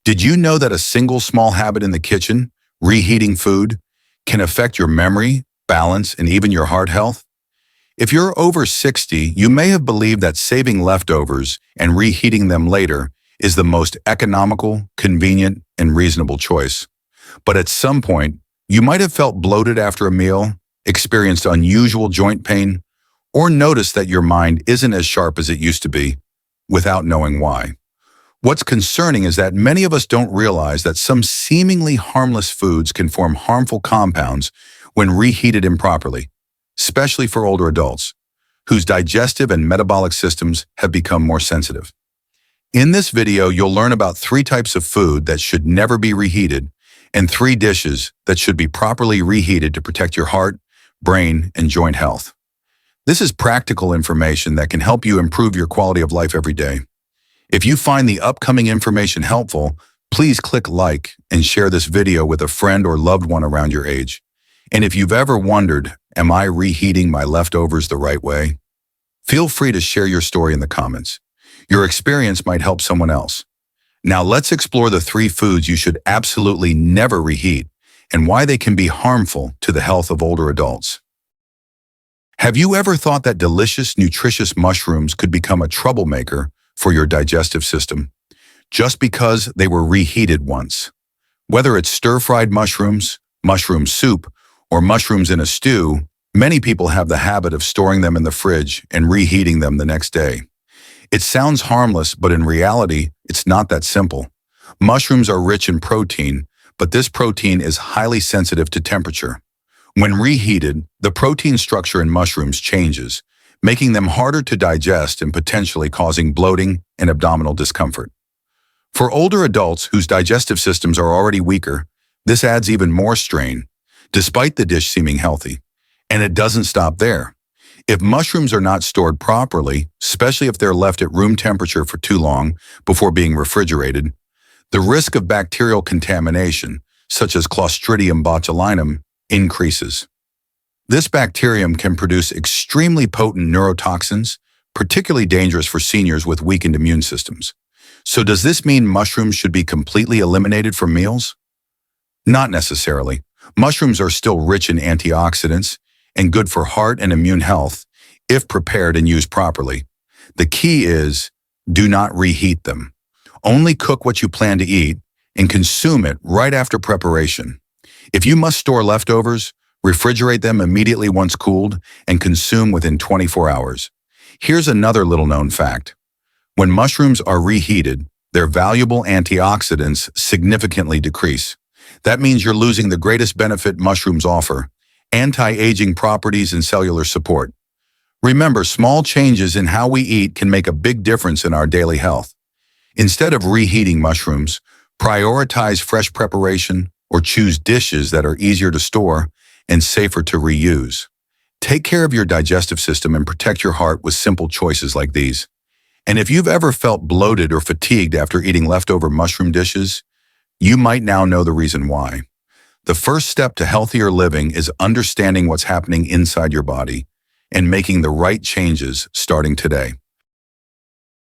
Did you know that a single small habit in the kitchen, reheating food, can affect your memory, balance, and even your heart health? If you're over 60, you may have believed that saving leftovers and reheating them later is the most economical, convenient, and reasonable choice. But at some point, you might have felt bloated after a meal, experienced unusual joint pain, or noticed that your mind isn't as sharp as it used to be, without knowing why. What's concerning is that many of us don't realize that some seemingly harmless foods can form harmful compounds when reheated improperly, especially for older adults, whose digestive and metabolic systems have become more sensitive. In this video, you'll learn about 3 types of food that should never be reheated and 3 dishes that should be properly reheated to protect your heart, brain, and joint health. This is practical information that can help you improve your quality of life every day. If you find the upcoming information helpful, please click like and share this video with a friend or loved one around your age. And if you've ever wondered, am I reheating my leftovers the right way? Feel free to share your story in the comments. Your experience might help someone else. Now let's explore the 3 foods you should absolutely never reheat and why they can be harmful to the health of older adults. Have you ever thought that delicious, nutritious mushrooms could become a troublemaker for your digestive system just because they were reheated once? Whether it's stir-fried mushrooms, mushroom soup, or mushrooms in a stew, many people have the habit of storing them in the fridge and reheating them the next day. It sounds harmless, but in reality, it's not that simple. Mushrooms are rich in protein, but this protein is highly sensitive to temperature. When reheated, the protein structure in mushrooms changes, making them harder to digest and potentially causing bloating and abdominal discomfort. For older adults whose digestive systems are already weaker, this adds even more strain, despite the dish seeming healthy. And it doesn't stop there. If mushrooms are not stored properly, especially if they're left at room temperature for too long before being refrigerated, the risk of bacterial contamination, such as Clostridium botulinum, increases. This bacterium can produce extremely potent neurotoxins, particularly dangerous for seniors with weakened immune systems. So does this mean mushrooms should be completely eliminated from meals? Not necessarily. Mushrooms are still rich in antioxidants and good for heart and immune health if prepared and used properly. The key is, do not reheat them. Only cook what you plan to eat and consume it right after preparation. If you must store leftovers, refrigerate them immediately once cooled and consume within 24 hours. Here's another little-known fact. When mushrooms are reheated, their valuable antioxidants significantly decrease. That means you're losing the greatest benefit mushrooms offer: anti-aging properties and cellular support. Remember, small changes in how we eat can make a big difference in our daily health. Instead of reheating mushrooms, prioritize fresh preparation or choose dishes that are easier to store and safer to reuse. Take care of your digestive system and protect your heart with simple choices like these. And if you've ever felt bloated or fatigued after eating leftover mushroom dishes, you might now know the reason why. The first step to healthier living is understanding what's happening inside your body and making the right changes starting today.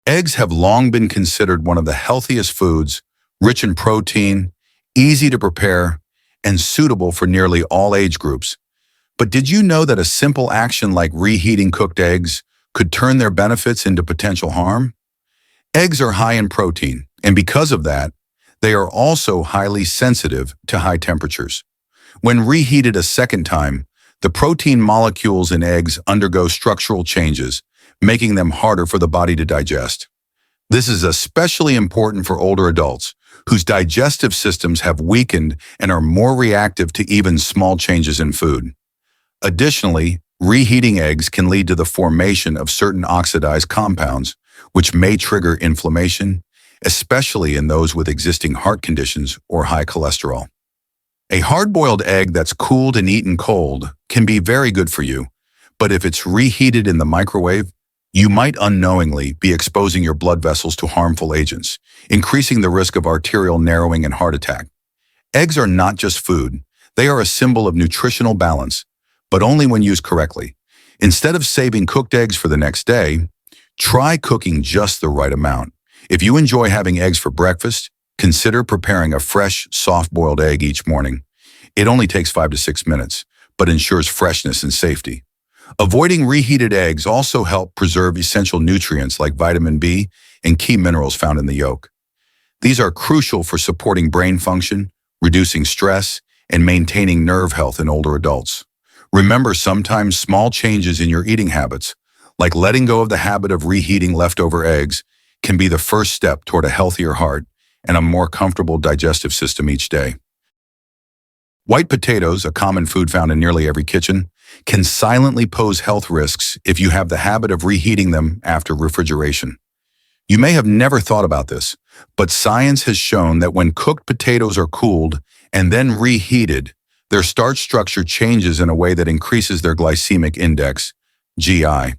Eggs have long been considered one of the healthiest foods, rich in protein, easy to prepare, and suitable for nearly all age groups. But did you know that a simple action like reheating cooked eggs could turn their benefits into potential harm? Eggs are high in protein, and because of that, they are also highly sensitive to high temperatures. When reheated a second time, the protein molecules in eggs undergo structural changes, making them harder for the body to digest. This is especially important for older adults whose digestive systems have weakened and are more reactive to even small changes in food. Additionally, reheating eggs can lead to the formation of certain oxidized compounds, which may trigger inflammation, especially in those with existing heart conditions or high cholesterol. A hard-boiled egg that's cooled and eaten cold can be very good for you, but if it's reheated in the microwave, you might unknowingly be exposing your blood vessels to harmful agents, increasing the risk of arterial narrowing and heart attack. Eggs are not just food. They are a symbol of nutritional balance, but only when used correctly. Instead of saving cooked eggs for the next day, try cooking just the right amount. If you enjoy having eggs for breakfast, Consider preparing a fresh, soft-boiled egg each morning. It only takes 5 to 6 minutes, but ensures freshness and safety. Avoiding reheated eggs also help preserve essential nutrients like vitamin B and key minerals found in the yolk. These are crucial for supporting brain function, reducing stress, and maintaining nerve health in older adults. Remember, sometimes small changes in your eating habits, like letting go of the habit of reheating leftover eggs, can be the first step toward a healthier heart and a more comfortable digestive system each day. White potatoes, a common food found in nearly every kitchen, can silently pose health risks if you have the habit of reheating them after refrigeration. You may have never thought about this, but science has shown that when cooked potatoes are cooled and then reheated, their starch structure changes in a way that increases their glycemic index, GI.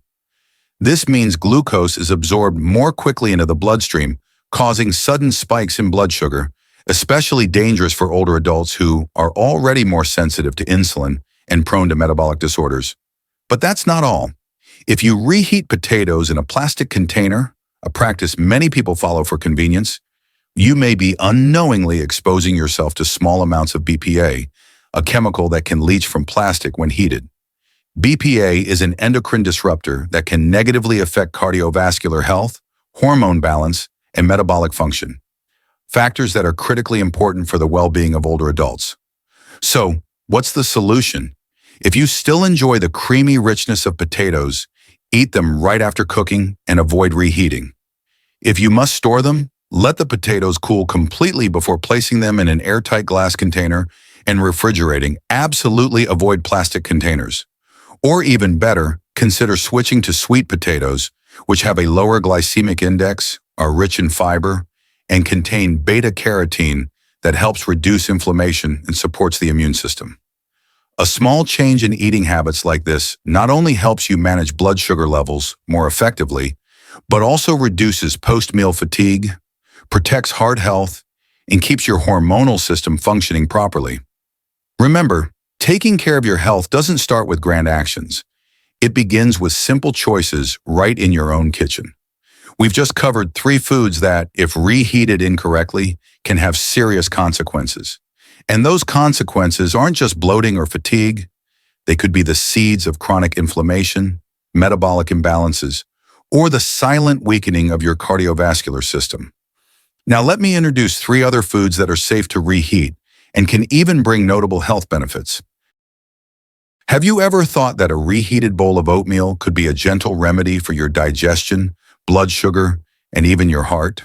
This means glucose is absorbed more quickly into the bloodstream, causing sudden spikes in blood sugar, especially dangerous for older adults who are already more sensitive to insulin and prone to metabolic disorders. But that's not all. If you reheat potatoes in a plastic container, a practice many people follow for convenience, you may be unknowingly exposing yourself to small amounts of BPA, a chemical that can leach from plastic when heated. BPA is an endocrine disruptor that can negatively affect cardiovascular health, hormone balance, and metabolic function, factors that are critically important for the well-being of older adults. So, what's the solution? If you still enjoy the creamy richness of potatoes, eat them right after cooking and avoid reheating. If you must store them, let the potatoes cool completely before placing them in an airtight glass container and refrigerating. Absolutely avoid plastic containers. Or even better, consider switching to sweet potatoes, which have a lower glycemic index, are rich in fiber, and contain beta-carotene that helps reduce inflammation and supports the immune system. A small change in eating habits like this not only helps you manage blood sugar levels more effectively, but also reduces post-meal fatigue, protects heart health, and keeps your hormonal system functioning properly. Remember, taking care of your health doesn't start with grand actions. It begins with simple choices right in your own kitchen. We've just covered 3 foods that, if reheated incorrectly, can have serious consequences. And those consequences aren't just bloating or fatigue. They could be the seeds of chronic inflammation, metabolic imbalances, or the silent weakening of your cardiovascular system. Now let me introduce 3 other foods that are safe to reheat and can even bring notable health benefits. Have you ever thought that a reheated bowl of oatmeal could be a gentle remedy for your digestion, blood sugar, and even your heart?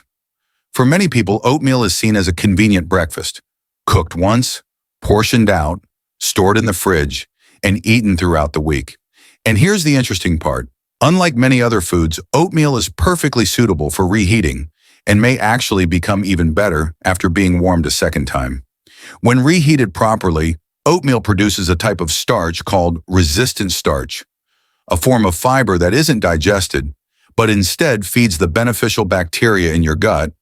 For many people, oatmeal is seen as a convenient breakfast, cooked once, portioned out, stored in the fridge, and eaten throughout the week. And here's the interesting part. Unlike many other foods, oatmeal is perfectly suitable for reheating and may actually become even better after being warmed a second time. When reheated properly, oatmeal produces a type of starch called resistant starch, a form of fiber that isn't digested, but instead feeds the beneficial bacteria in your gut,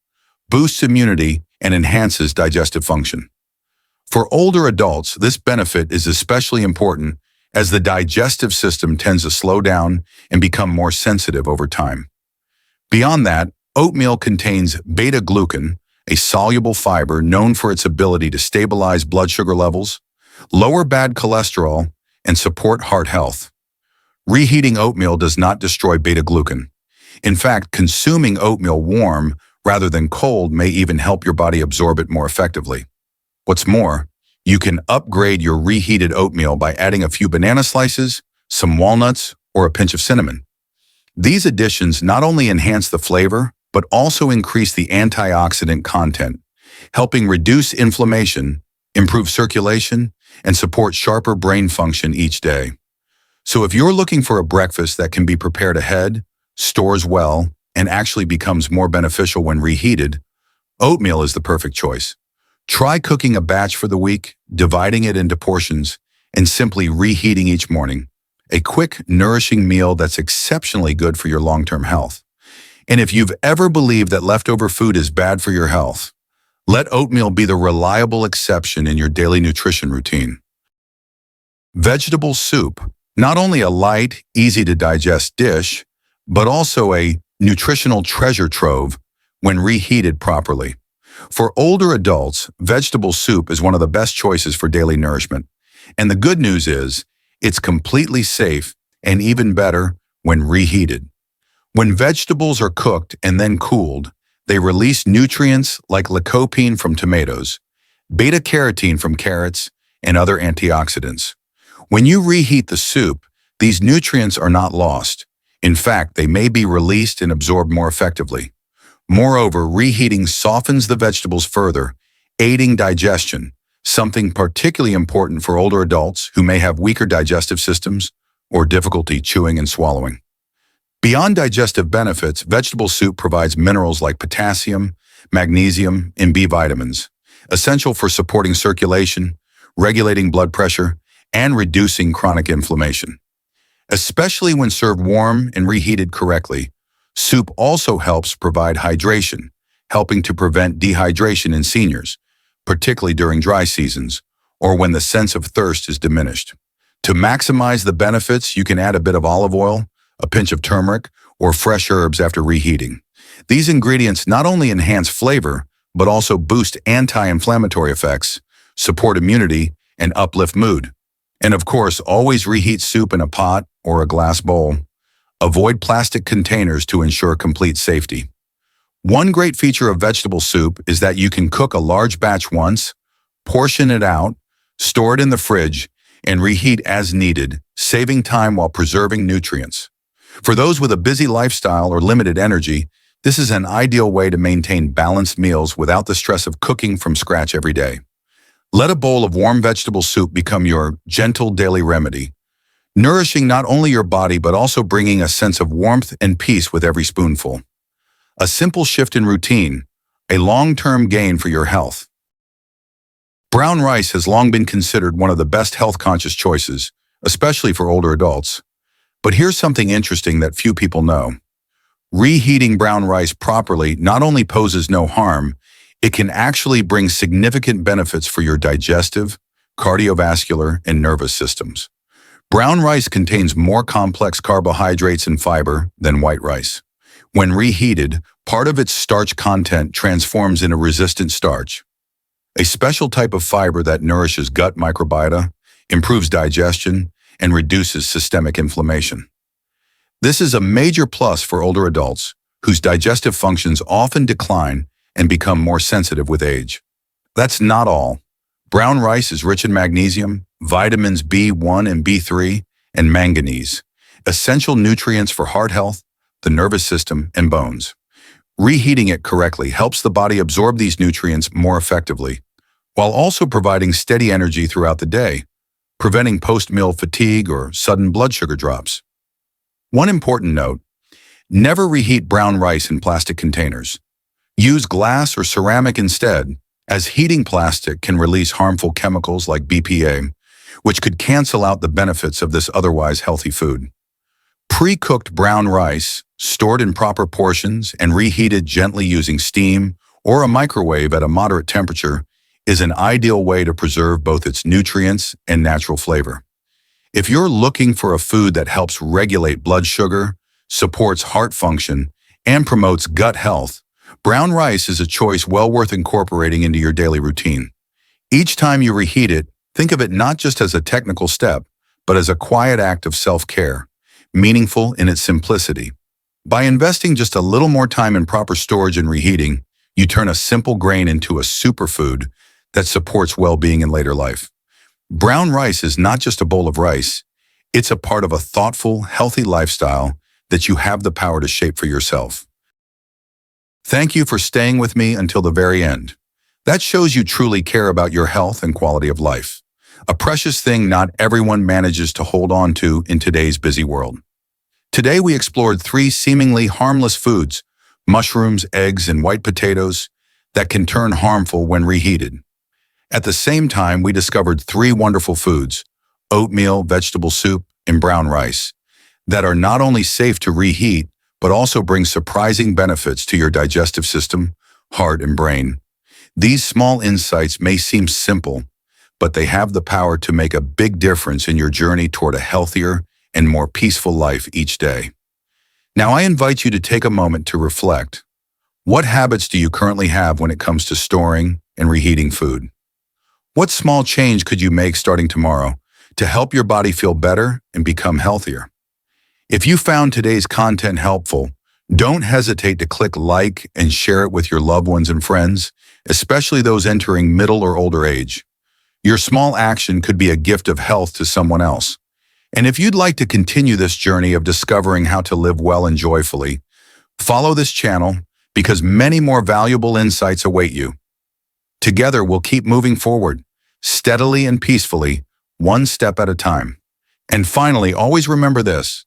boosts immunity, and enhances digestive function. For older adults, this benefit is especially important as the digestive system tends to slow down and become more sensitive over time. Beyond that, oatmeal contains beta-glucan, a soluble fiber known for its ability to stabilize blood sugar levels, lower bad cholesterol, and support heart health. Reheating oatmeal does not destroy beta-glucan. In fact, consuming oatmeal warm rather than cold may even help your body absorb it more effectively. What's more, you can upgrade your reheated oatmeal by adding a few banana slices, some walnuts, or a pinch of cinnamon. These additions not only enhance the flavor, but also increase the antioxidant content, helping reduce inflammation, improve circulation, and support sharper brain function each day. So if you're looking for a breakfast that can be prepared ahead, stores well, and actually becomes more beneficial when reheated, oatmeal is the perfect choice. Try cooking a batch for the week, dividing it into portions, and simply reheating each morning. A quick, nourishing meal that's exceptionally good for your long-term health. And if you've ever believed that leftover food is bad for your health, let oatmeal be the reliable exception in your daily nutrition routine. Vegetable soup, not only a light, easy-to-digest dish, but also a nutritional treasure trove when reheated properly. For older adults, vegetable soup is one of the best choices for daily nourishment. And the good news is, it's completely safe and even better when reheated. When vegetables are cooked and then cooled, they release nutrients like lycopene from tomatoes, beta-carotene from carrots, and other antioxidants. When you reheat the soup, these nutrients are not lost. In fact, they may be released and absorbed more effectively. Moreover, reheating softens the vegetables further, aiding digestion, something particularly important for older adults who may have weaker digestive systems or difficulty chewing and swallowing. Beyond digestive benefits, vegetable soup provides minerals like potassium, magnesium, and B vitamins, essential for supporting circulation, regulating blood pressure, and reducing chronic inflammation. Especially when served warm and reheated correctly, soup also helps provide hydration, helping to prevent dehydration in seniors, particularly during dry seasons, or when the sense of thirst is diminished. To maximize the benefits, you can add a bit of olive oil, a pinch of turmeric, or fresh herbs after reheating. These ingredients not only enhance flavor, but also boost anti-inflammatory effects, support immunity, and uplift mood. And of course, always reheat soup in a pot or a glass bowl. Avoid plastic containers to ensure complete safety. One great feature of vegetable soup is that you can cook a large batch once, portion it out, store it in the fridge, and reheat as needed, saving time while preserving nutrients. For those with a busy lifestyle or limited energy, this is an ideal way to maintain balanced meals without the stress of cooking from scratch every day. Let a bowl of warm vegetable soup become your gentle daily remedy, nourishing not only your body but also bringing a sense of warmth and peace with every spoonful. A simple shift in routine, a long-term gain for your health. Brown rice has long been considered one of the best health-conscious choices, especially for older adults. But here's something interesting that few people know. Reheating brown rice properly not only poses no harm, it can actually bring significant benefits for your digestive, cardiovascular, and nervous systems. Brown rice contains more complex carbohydrates and fiber than white rice. When reheated, part of its starch content transforms into resistant starch, a special type of fiber that nourishes gut microbiota, improves digestion, and reduces systemic inflammation. This is a major plus for older adults whose digestive functions often decline and become more sensitive with age. That's not all. Brown rice is rich in magnesium, vitamins B1 and B3, and manganese, essential nutrients for heart health, the nervous system, and bones. Reheating it correctly helps the body absorb these nutrients more effectively, while also providing steady energy throughout the day, preventing post-meal fatigue or sudden blood sugar drops. One important note: never reheat brown rice in plastic containers. Use glass or ceramic instead, as heating plastic can release harmful chemicals like BPA, which could cancel out the benefits of this otherwise healthy food. Pre-cooked brown rice, stored in proper portions and reheated gently using steam or a microwave at a moderate temperature, is an ideal way to preserve both its nutrients and natural flavor. If you're looking for a food that helps regulate blood sugar, supports heart function, and promotes gut health, brown rice is a choice well worth incorporating into your daily routine. Each time you reheat it, think of it not just as a technical step, but as a quiet act of self-care, meaningful in its simplicity. By investing just a little more time in proper storage and reheating, you turn a simple grain into a superfood that supports well-being in later life. Brown rice is not just a bowl of rice, it's a part of a thoughtful, healthy lifestyle that you have the power to shape for yourself. Thank you for staying with me until the very end. That shows you truly care about your health and quality of life, a precious thing not everyone manages to hold on to in today's busy world. Today we explored 3 seemingly harmless foods, mushrooms, eggs, and white potatoes, that can turn harmful when reheated. At the same time, we discovered 3 wonderful foods, oatmeal, vegetable soup, and brown rice, that are not only safe to reheat, but also bring surprising benefits to your digestive system, heart, and brain. These small insights may seem simple, but they have the power to make a big difference in your journey toward a healthier and more peaceful life each day. Now I invite you to take a moment to reflect. What habits do you currently have when it comes to storing and reheating food? What small change could you make starting tomorrow to help your body feel better and become healthier? If you found today's content helpful, don't hesitate to click like and share it with your loved ones and friends, especially those entering middle or older age. Your small action could be a gift of health to someone else. And if you'd like to continue this journey of discovering how to live well and joyfully, follow this channel because many more valuable insights await you. Together, we'll keep moving forward, steadily and peacefully, one step at a time. And finally, always remember this.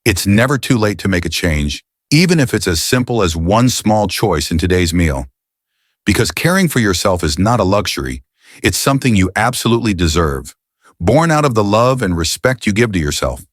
It's never too late to make a change, even if it's as simple as one small choice in today's meal. Because caring for yourself is not a luxury, it's something you absolutely deserve, born out of the love and respect you give to yourself.